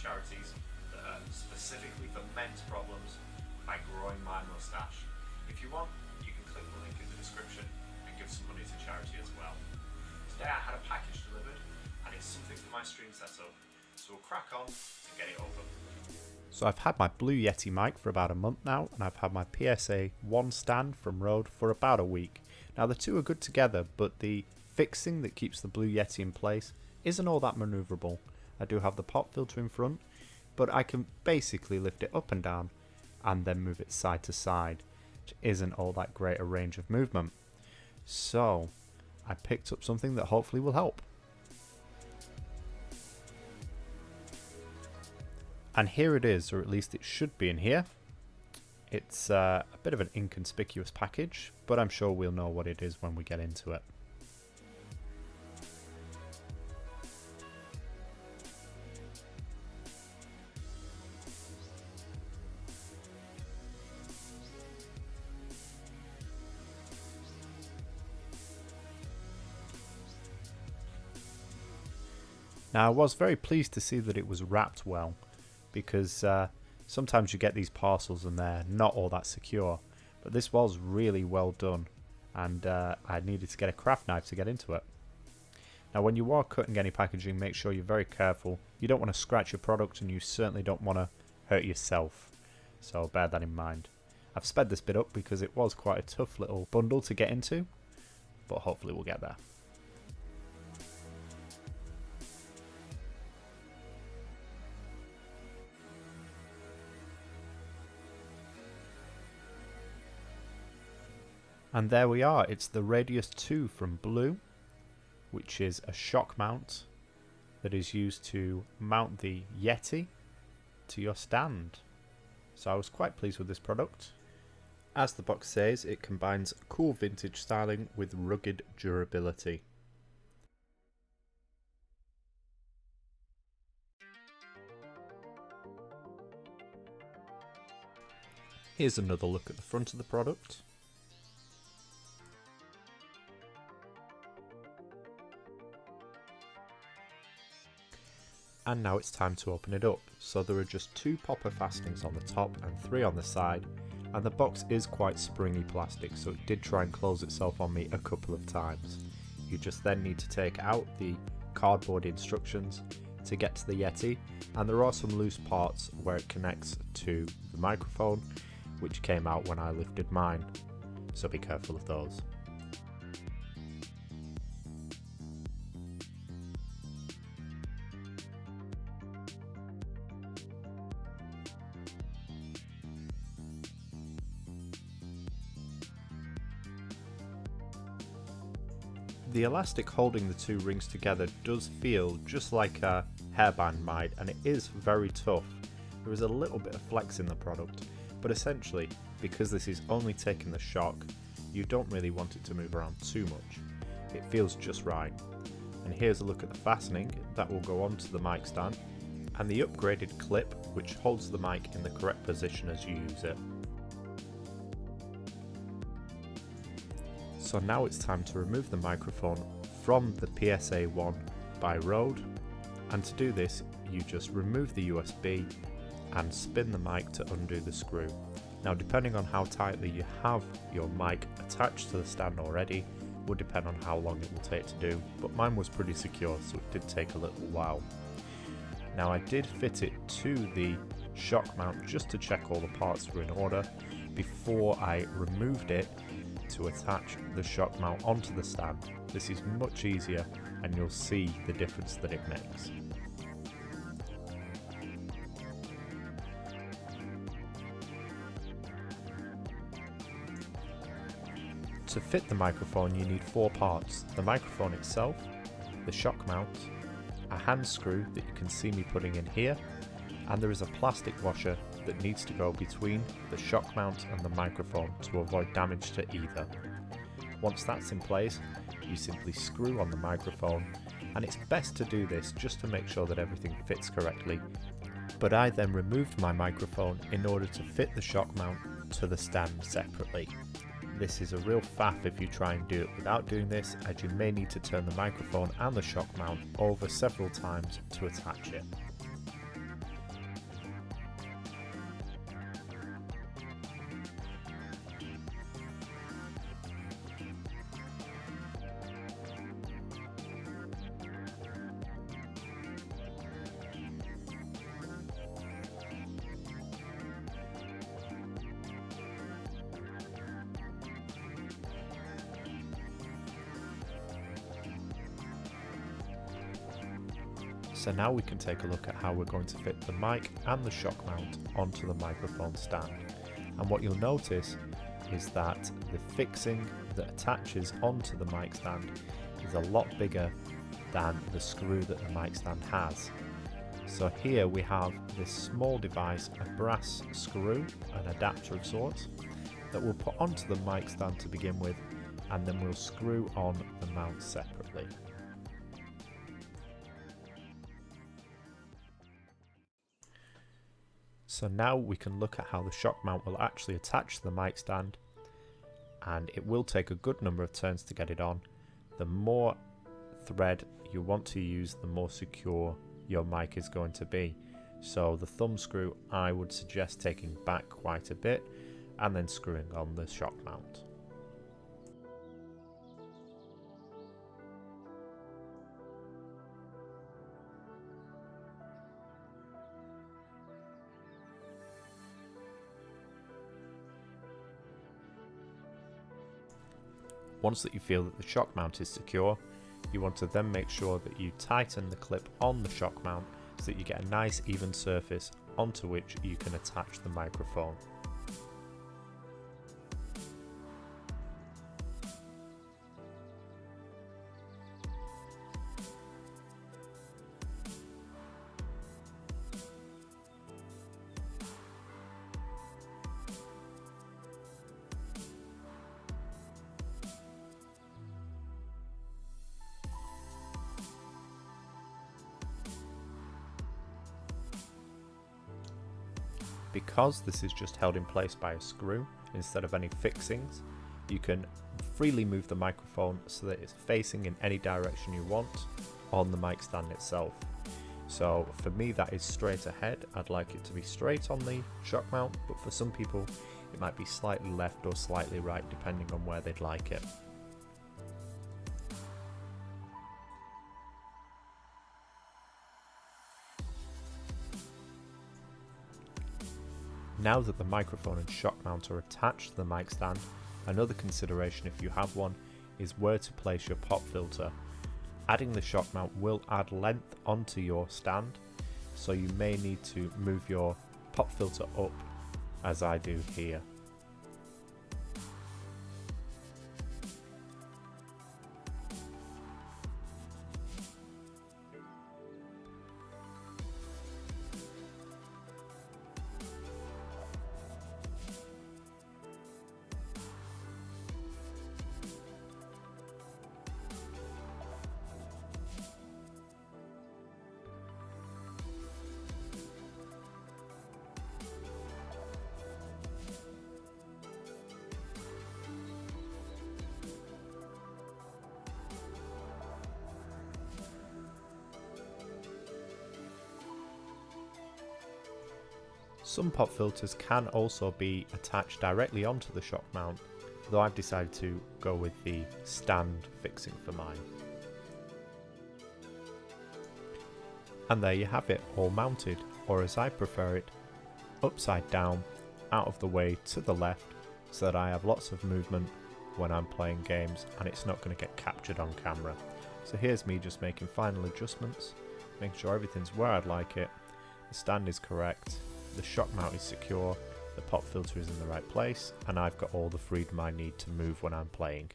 charities that are specifically for men's problems by growing my moustache. If you want, you can click the link in the description and give some money to charity as well. Today I had a package delivered and it's something for my stream setup, so we'll crack on and get it open. So I've had my Blue Yeti mic for about a month now, and I've had my PSA1 stand from Rode for about a week. Now the two are good together, but the fixing that keeps the Blue Yeti in place isn't all that manoeuvrable. I do have the pop filter in front, but I can basically lift it up and down and then move it side to side, which isn't all that great a range of movement. So I picked up something that hopefully will help. And here it is, or at least it should be in here. It's a bit of an inconspicuous package, but I'm sure we'll know what it is when we get into it. Now I was very pleased to see that it was wrapped well, because sometimes you get these parcels and they're not all that secure, but this was really well done, and I needed to get a craft knife to get into it. Now when you are cutting any packaging, make sure you're very careful. You don't want to scratch your product, and you certainly don't want to hurt yourself, so bear that in mind. I've sped this bit up because it was quite a tough little bundle to get into, but hopefully we'll get there. And there we are, it's the Radius 2 from Blue, which is a shock mount that is used to mount the Yeti to your stand. So I was quite pleased with this product. As the box says, it combines cool vintage styling with rugged durability. Here's another look at the front of the product. And now it's time to open it up. So there are just 2 popper fastenings on the top and 3 on the side, and the box is quite springy plastic, so it did try and close itself on me a couple of times. You just then need to take out the cardboard instructions to get to the Yeti, and there are some loose parts where it connects to the microphone, which came out when I lifted mine, so be careful of those. The elastic holding the 2 rings together does feel just like a hairband might, and it is very tough. There is a little bit of flex in the product, but essentially, because this is only taking the shock, you don't really want it to move around too much. It feels just right. And here's a look at the fastening that will go onto the mic stand, and the upgraded clip which holds the mic in the correct position as you use it. So now it's time to remove the microphone from the PSA1 by Rode, and to do this you just remove the USB and spin the mic to undo the screw. Now depending on how tightly you have your mic attached to the stand already will depend on how long it will take to do, but mine was pretty secure, so it did take a little while. Now I did fit it to the shock mount just to check all the parts were in order before I removed it to attach the shock mount onto the stand. This is much easier and you'll see the difference that it makes. To fit the microphone you need 4 parts: the microphone itself, the shock mount, a hand screw that you can see me putting in here, and there is a plastic washer that needs to go between the shock mount and the microphone to avoid damage to either. Once that's in place, you simply screw on the microphone, and it's best to do this just to make sure that everything fits correctly. But I then removed my microphone in order to fit the shock mount to the stand separately. This is a real faff if you try and do it without doing this, as you may need to turn the microphone and the shock mount over several times to attach it. So now we can take a look at how we're going to fit the mic and the shock mount onto the microphone stand. And what you'll notice is that the fixing that attaches onto the mic stand is a lot bigger than the screw that the mic stand has. So here we have this small device, a brass screw, an adapter of sorts, that we'll put onto the mic stand to begin with, and then we'll screw on the mount separately. So now we can look at how the shock mount will actually attach to the mic stand, and it will take a good number of turns to get it on. The more thread you want to use, the more secure your mic is going to be. So the thumb screw I would suggest taking back quite a bit and then screwing on the shock mount. Once that you feel that the shock mount is secure, you want to then make sure that you tighten the clip on the shock mount so that you get a nice even surface onto which you can attach the microphone. Because this is just held in place by a screw instead of any fixings, you can freely move the microphone so that it's facing in any direction you want on the mic stand itself. So for me that is straight ahead. I'd like it to be straight on the shock mount, but for some people it might be slightly left or slightly right depending on where they'd like it. Now that the microphone and shock mount are attached to the mic stand, another consideration if you have one is where to place your pop filter. Adding the shock mount will add length onto your stand, so you may need to move your pop filter up as I do here. Some pop filters can also be attached directly onto the shock mount, though I've decided to go with the stand fixing for mine. And there you have it, all mounted, or as I prefer it, upside down, out of the way to the left, so that I have lots of movement when I'm playing games and it's not going to get captured on camera. So here's me just making final adjustments, making sure everything's where I'd like it, the stand is correct, the shock mount is secure, the pop filter is in the right place, and I've got all the freedom I need to move when I'm playing.